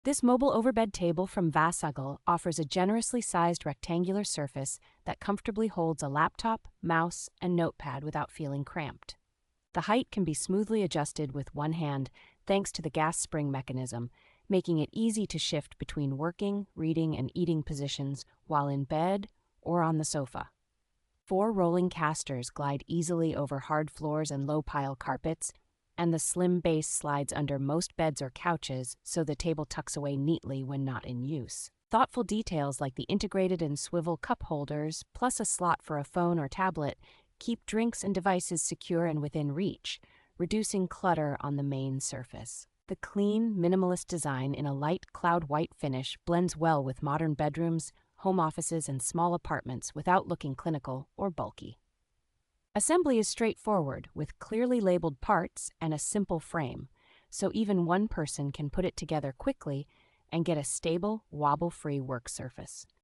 This mobile overbed table from VASAGLE offers a generously sized rectangular surface that comfortably holds a laptop, mouse, and notepad without feeling cramped. The height can be smoothly adjusted with one hand thanks to the gas spring mechanism, making it easy to shift between working, reading, and eating positions while in bed or on the sofa. 4 rolling casters glide easily over hard floors and low-pile carpets, and the slim base slides under most beds or couches so the table tucks away neatly when not in use. Thoughtful details like the integrated and swivel cup holders, plus a slot for a phone or tablet, keep drinks and devices secure and within reach, reducing clutter on the main surface. The clean, minimalist design in a light cloud white finish blends well with modern bedrooms, home offices, and small apartments without looking clinical or bulky. Assembly is straightforward, with clearly labeled parts and a simple frame, so even one person can put it together quickly and get a stable, wobble-free work surface.